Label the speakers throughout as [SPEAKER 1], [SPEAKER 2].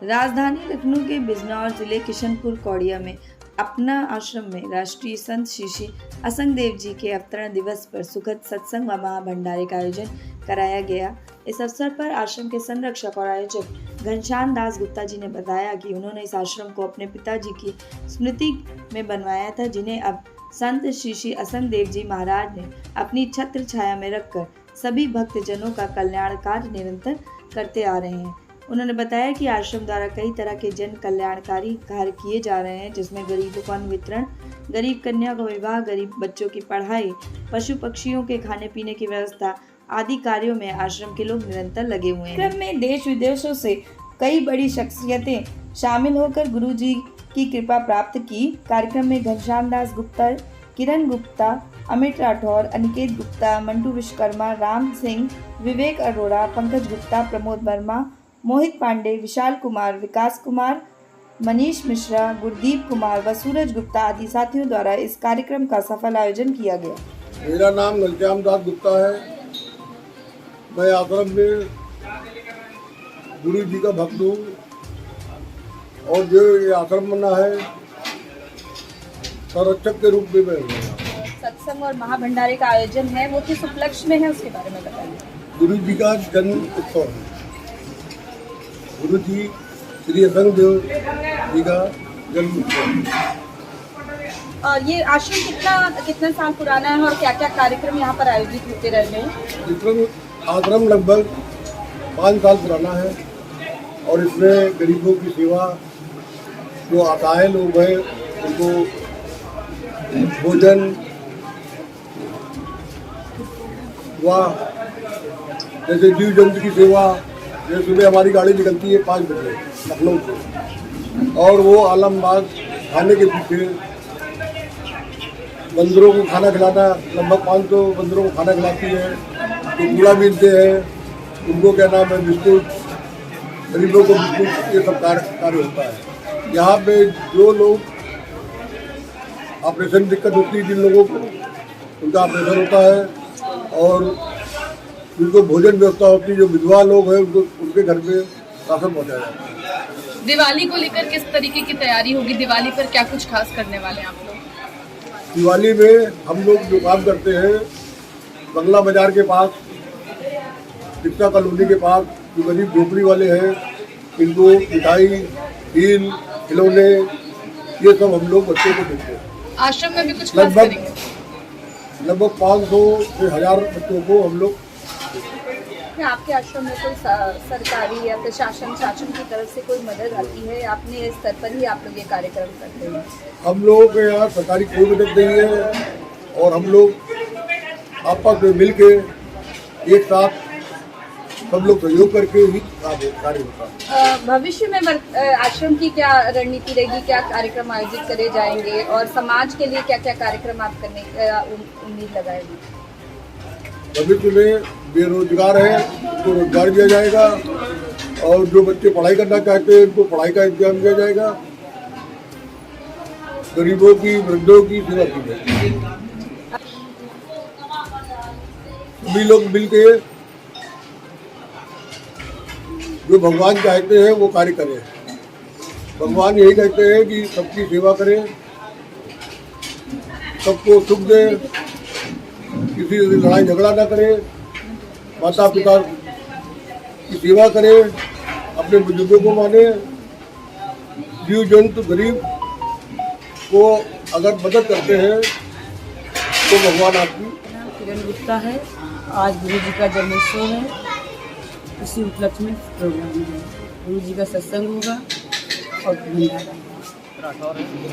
[SPEAKER 1] राजधानी लखनऊ के बिजनौर जिले किशनपुर कौड़िया में अपना आश्रम में राष्ट्रीय संत श्री श्री असंग देव जी के अवतरण दिवस पर सुखद सत्संग व महाभंडारे का आयोजन कराया गया। इस अवसर पर आश्रम के संरक्षक और आयोजक घनश्याम दास गुप्ता जी ने बताया कि उन्होंने इस आश्रम को अपने पिताजी की स्मृति में बनवाया था, जिन्हें अब संत श्री श्री असंग देव जी महाराज ने अपनी छत्र छाया में रखकर सभी भक्तजनों का कल्याण कार्य निरंतर करते आ रहे हैं। उन्होंने बताया कि आश्रम द्वारा कई तरह के जन कल्याणकारी कार्य किए जा रहे हैं, जिसमें गरीबों को अन्न वितरण, गरीब कन्या का विवाह, गरीब बच्चों की पढ़ाई, पशु पक्षियों के खाने पीने की व्यवस्था आदि कार्यों में आश्रम के लोग निरंतर लगे हुए हैं। क्रम में देश विदेशों से कई बड़ी शख्सियतें शामिल होकर गुरु जी की कृपा प्राप्त की। कार्यक्रम में घनश्याम दास गुप्ता, किरण गुप्ता, अमित राठौर, अनिकेत गुप्ता, मंटू विश्वकर्मा, राम सिंह, विवेक अरोड़ा, पंकज गुप्ता, प्रमोद वर्मा, मोहित पांडे, विशाल कुमार, विकास कुमार, मनीष मिश्रा, गुरदीप कुमार व सूरज गुप्ता आदि साथियों द्वारा इस कार्यक्रम का सफल आयोजन किया गया।
[SPEAKER 2] मेरा नाम घनश्याम दास गुप्ता है। मैं आश्रम में गुरु जी का भक्त हूँ और जो ये आश्रम बना है संरक्षक के रूप में मैं हूँ।
[SPEAKER 1] सत्संग और महाभंडारे का आयोजन है, वो किस उपलक्ष्य में है, उसके बारे में बताइए।
[SPEAKER 2] गुरु जी का जन्म उत्सव है। गुरु जी श्री असंग देव जी का जन्म उत्सव।
[SPEAKER 1] और ये आश्रम कितना साल पुराना है और क्या क्या कार्यक्रम यहाँ पर आयोजित होते रहते हैं?
[SPEAKER 2] आश्रम लगभग 5 साल पुराना है और इसमें गरीबों की सेवा, जो असहाय लोग हैं उनको भोजन व जैसे जीव जंतु की सेवा, जैसे सुबह हमारी गाड़ी निकलती है 5 बजे लखनऊ से और वो आलमबाग थाने के पीछे बंदरों को खाना खिलाना, लगभग 500 बंदरों को खाना खिलाती है। तो कूड़ा मिलते हैं, उनको क्या नाम है बिस्कुट, गरीबों को बिस्कुट, ये सब कार्य होता है। यहाँ पे जो लोग ऑपरेशन दिक्कत होती है, जिन लोगों को उनका ऑपरेशन होता है और जिनको भोजन व्यवस्था होती है, जो विधवा लोग हैं उनको उनके घर पे राशन पहुँचाया जाता है।
[SPEAKER 3] दिवाली को लेकर किस तरीके की तैयारी होगी? दिवाली पर क्या कुछ खास करने वाले हैं आप लोग?
[SPEAKER 2] दिवाली में हम लोग जो काम करते हैं, बंगला बाजार के पास, शिक्षा कॉलोनी के पास जो गरीब झोपड़ी वाले हैं, इनको मिठाई, खील, खिलौने, ये सब हम लोग बच्चों को देते हैं।
[SPEAKER 3] आश्रम में भी कुछ खास करेंगे?
[SPEAKER 2] लगभग 500 से 1000 बच्चों को हम लोग।
[SPEAKER 1] क्या आपके आश्रम में कोई सरकारी या प्रशासन शासन की तरफ से कोई मदद आती है? आपने इस स्तर पर ही आप लोग ये कार्यक्रम करते हैं?
[SPEAKER 2] हम लोगों के यहाँ सरकारी कोई मदद नहीं है और हम लोग आपस में मिल के एक साथ सब लोग सहयोग करके ही कार्य होता है।
[SPEAKER 1] भविष्य में आश्रम की क्या रणनीति रहेगी, क्या कार्यक्रम आयोजित करे जाएंगे और समाज के लिए क्या क्या कार्यक्रम आप करने उम्मीद लगाएंगे?
[SPEAKER 2] भविष्य में बेरोजगार है उनको रोजगार दिया जाएगा और जो बच्चे पढ़ाई करना चाहते हैं उनको पढ़ाई का इंतजाम दिया जाएगा। गरीबों की, वृद्धों की सेवा की जाएगी। सभी लोग मिलके जो भगवान चाहते हैं वो कार्य करें। भगवान यही कहते हैं कि सबकी सेवा करें, सबको सुख दें, किसी से लड़ाई झगड़ा ना करें, माता पिता की सेवा करें, अपने बुजुर्गों को माने, जीव जंतु गरीब को अगर मदद करते हैं तो भगवान आपकी।
[SPEAKER 4] किरण गुप्ता है। आज गुरु जी का जन्मोत्सव है, इसी उपलक्ष्य में प्रोग्राम है। गुरु जी का सत्संग होगा और भंडारा।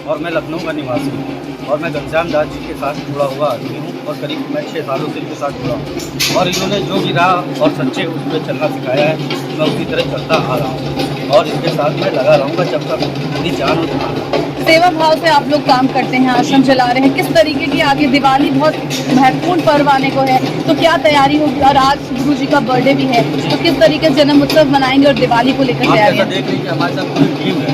[SPEAKER 5] और मैं लखनऊ का निवासी हूँ और मैं घनश्याम दास जी के साथ जुड़ा हुआ आदमी हूँ और करीब मैं 6 सालों से इनके साथ जुड़ा हूँ और इन्होंने जो भी राह और सच्चे उस पर चलना सिखाया है, मैं उसी तरह चलता आ रहा हूँ और इनके साथ मैं लगा रहूँगा जब तक मेरी जान हो।
[SPEAKER 3] सेवा भाव से आप लोग काम करते हैं, आश्रम चला रहे हैं, किस तरीके की आगे दिवाली बहुत महत्वपूर्ण पर्व आने को है, तो क्या तैयारी होगी? और आज गुरु जी का बर्थडे भी है, तो किस तरीके से जन्म उत्सव मनाएंगे और दिवाली को लेकर तैयारी?
[SPEAKER 5] देख लीजिए हमारे साथ पूरी टीम है,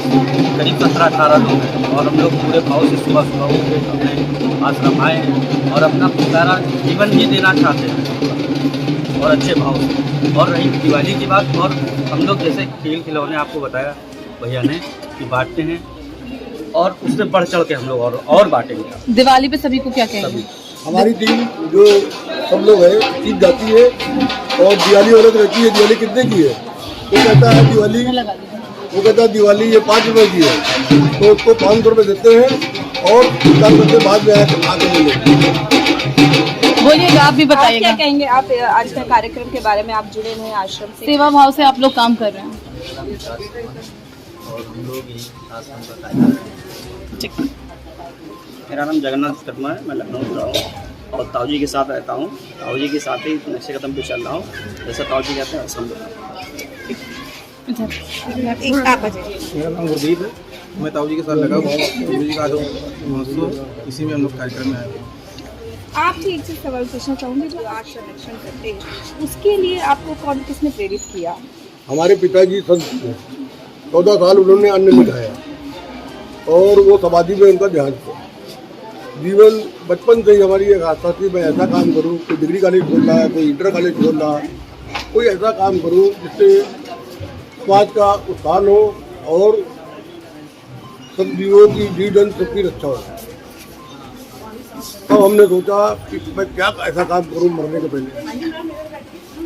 [SPEAKER 5] करीब 17-18 लोग हैं और हम लोग पूरे भाव से सुबह सुबह उठ के अपने आश्रम आए और अपना प्यारा जीवन भी देना चाहते हैं। और अच्छे भाव से। और रही दिवाली की बात, और हम लोग जैसे खेल खिलौने आपको बताया भैया ने कि बांटते हैं, और उससे बढ़ चढ़ के हम लोग और बांटेंगे।
[SPEAKER 3] दिवाली पे सभी को क्या कहेंगे?
[SPEAKER 2] हमारी टीम जो सब लोग है जीत जाती है, और दिवाली वाले रहती है, दिवाली कितने की है, वो कहता है दिवाली, वो कहता है दिवाली ये 5 रुपए की है, तो उसको 500 रुपये देते हैं और 10 रुपये बाद में आगे मिले।
[SPEAKER 3] बोलिएगा, आप भी
[SPEAKER 6] आप
[SPEAKER 3] बताइएगा।
[SPEAKER 6] क्या कहेंगे? आप आज का कार्यक्रम के बारे में, आप जुड़े हुए हैं आश्रम से,
[SPEAKER 3] सेवा भाव से आप लोग काम कर रहे हैं।
[SPEAKER 5] और हम लोग ही आश्रम का कार्य। मेरा नाम जगन्नाथ शर्मा है, मैं लखनऊ से रहा हूँ और ताऊ जी के साथ रहता हूँ। ताऊ जी के साथ ही नक्शे कदम पे चल रहा हूँ, जैसा ताऊ जी कहते हैं आश्रम।
[SPEAKER 7] मेरा नाम गुरदीप है, मैं ताऊ जी के साथ लगा हुआ हूँ। गुरु जी का जो महोत्सव, इसी में हम लोग कार्यक्रम में आए हैं।
[SPEAKER 6] आपसे एक चीज सवाल पूछना चाहूंगी, जो आज संरक्षण करते हैं उसके लिए आपको कौन किसने प्रेरित किया?
[SPEAKER 2] हमारे पिताजी संत थे, 14 साल उन्होंने अन्न नहीं खाया और वो समाधि में उनका ध्यान था। जीवन बचपन से ही हमारी एक आस्था थी, मैं ऐसा काम करूं, कोई डिग्री कॉलेज खोल रहा है, कोई इंटर कॉलेज खोल रहा है, कोई ऐसा काम करूं जिससे समाज का उत्थान हो और सब जीवों की जीवन सबकी रक्षा हो। तो हमने सोचा कि मैं क्या ऐसा काम करूं मरने के पहले,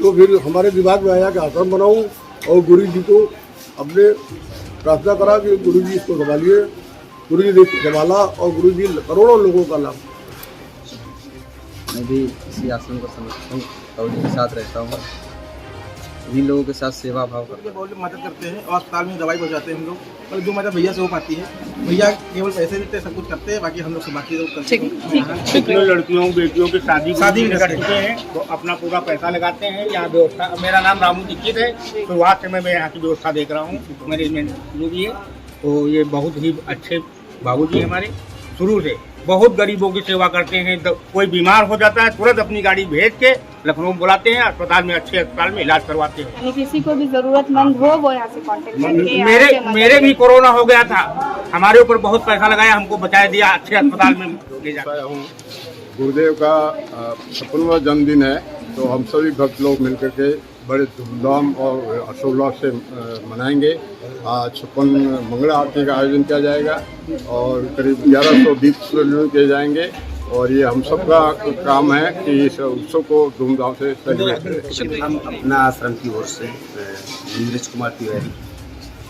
[SPEAKER 2] तो फिर हमारे दिमाग में आया कि आश्रम बनाऊं और गुरु जी को अपने प्रार्थना करा कि गुरु जी इसको संभालिए। गुरु जी ने संभाला और गुरु जी करोड़ों लोगों का लाभ।
[SPEAKER 8] मैं भी इसी आश्रम का संरक्षण ताऊ जी के साथ रहता हूँ, इन्हीं लोगों के साथ सेवा भाव करते हैं।
[SPEAKER 7] बहुत मदद करते हैं और अस्पताल में दवाई पहुँचाते हैं हम लोग, और जो मदद भैया से हो पाती है, भैया केवल पैसे देते हैं, सब कुछ करते हैं, बाकी हम लोग से बाकी लोग करते हैं।
[SPEAKER 9] कितने लड़कियों बेटियों की शादी भी कर चुके हैं, तो अपना पूरा पैसा लगाते हैं यहाँ व्यवस्था। मेरा नाम रामू दीक्षित है, शुरुआत से मैं यहाँ की व्यवस्था देख रहा हूँ, मैनेजमेंट जो भी है, तो ये बहुत ही अच्छे बाबूजी हमारे शुरू से बहुत गरीबों की सेवा करते हैं। कोई बीमार हो जाता है तुरंत अपनी गाड़ी भेज के लखनऊ बुलाते हैं, अस्पताल में अच्छे अस्पताल में इलाज करवाते हैं।
[SPEAKER 6] यानी किसी को भी जरूरतमंद हो वो यहाँ से कांटेक्ट करके
[SPEAKER 9] मेरे भी कोरोना हो गया था, हमारे ऊपर बहुत पैसा लगाया, हमको बचा दिया, अच्छे अस्पताल में ले जाया हूँ।
[SPEAKER 10] गुरुदेव का 56वां जन्मदिन है, तो हम सभी भक्त लोग मिलकर के बड़े धूमधाम और हर्षोल्लास से मनाएंगे। आज 56 मंगला आरती का आयोजन किया जाएगा और करीब 1100 दीप प्रज्वलित किए जाएंगे, और ये हम सबका काम है कि इस उत्सव को धूमधाम से सेलिब्रेट करें।
[SPEAKER 8] हम अपना आश्रम की ओर से नीरज कुमार तिवारी,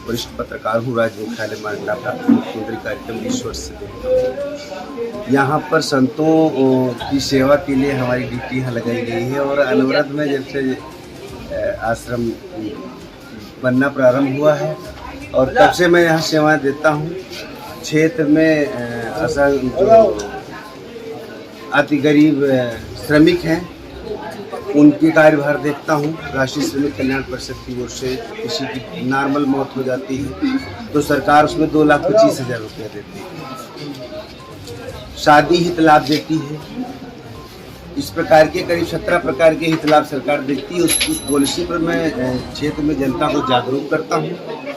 [SPEAKER 8] वरिष्ठ पत्रकार हूँ, राज्य मुख्यालय मांडला प्राप्त मुख्यमंत्री कार्यक्रम इस वर्ष से देखता हूँ। यहाँ पर संतों की सेवा के लिए हमारी ड्यूटी यहाँ लगाई गई है, और अनवरत में जब से आश्रम बनना प्रारंभ हुआ है और तब से मैं यहाँ सेवाएं देता हूँ। क्षेत्र में जो अति गरीब श्रमिक हैं उनके कार्यभार देखता हूँ। राष्ट्रीय श्रमिक कल्याण परिषद की ओर से किसी की नॉर्मल मौत हो जाती है तो सरकार उसमें 2,25,000 रुपया देती है। शादी हित लाभ देती है। इस प्रकार के करीब 17 प्रकार के हित लाभ सरकार देती है। उस पॉलिसी पर मैं क्षेत्र में जनता को जागरूक करता हूँ,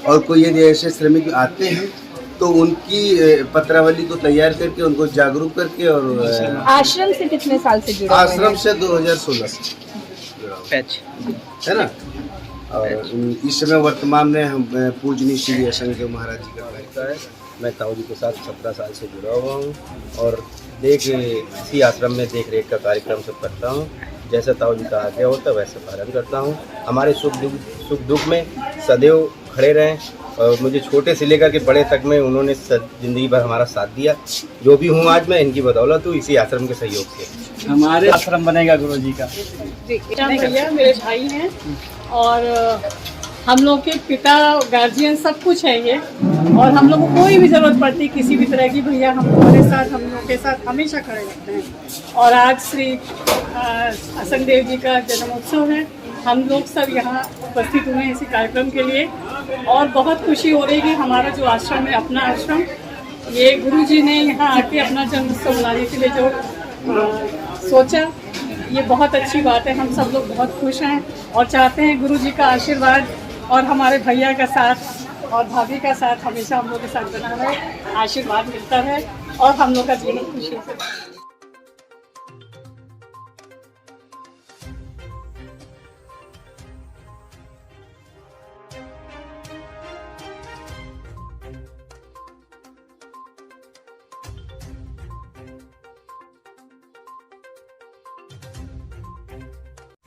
[SPEAKER 8] और कोई यदि ऐसे श्रमिक आते हैं तो उनकी पत्रावली को तैयार करके उनको जागरूक करके। और
[SPEAKER 6] आश्रम से कितने साल से जुड़े?
[SPEAKER 8] आश्रम से 2016 से है ना। और इस समय वर्तमान में हम पूजनीय श्री असंख्य महाराज जी का कार्यक्रम है। मैं ताऊ जी के साथ 17 साल से जुड़ा हुआ हूँ और इसी आश्रम में देख रेख का कार्यक्रम सब करता हूँ। जैसा ताऊ जी का आज्ञा होता है वैसे पालन करता हूँ। हमारे सुख दुख में सदैव खड़े रहें, और मुझे छोटे से लेकर के बड़े तक में उन्होंने ज़िंदगी भर हमारा साथ दिया। जो भी हूँ आज मैं इनकी बदौलत हूँ, इसी आश्रम के सहयोग से।
[SPEAKER 5] हमारे आश्रम बनेगा गुरु जी का।
[SPEAKER 11] भैया मेरे भाई हैं और हम लोग के पिता गार्जियन सब कुछ है ये, और हम लोग को कोई भी ज़रूरत पड़ती किसी भी तरह की, भैया हमारे साथ हम लोग के साथ हमेशा खड़े रहते हैं। और आज श्री असंग देव जी का जन्मोत्सव है, हम लोग सब यहाँ उपस्थित हुए हैं इसी कार्यक्रम के लिए, और बहुत खुशी हो रही है कि हमारा जो आश्रम है, अपना आश्रम, ये गुरु जी ने यहाँ आके अपना जन्मोत्सव मनाने के लिए जो सोचा, ये बहुत अच्छी बात है। हम सब लोग बहुत खुश हैं और चाहते हैं गुरु जी का आशीर्वाद और हमारे भैया का साथ और भाभी का साथ हमेशा हम लोग के साथ बना रहे, आशीर्वाद मिलता है और हम लोग का जीवन खुशी से।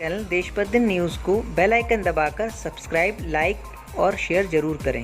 [SPEAKER 12] चैनल देश प्रतिदिन न्यूज़ को बेल आइकन दबाकर सब्सक्राइब, लाइक और शेयर जरूर करें।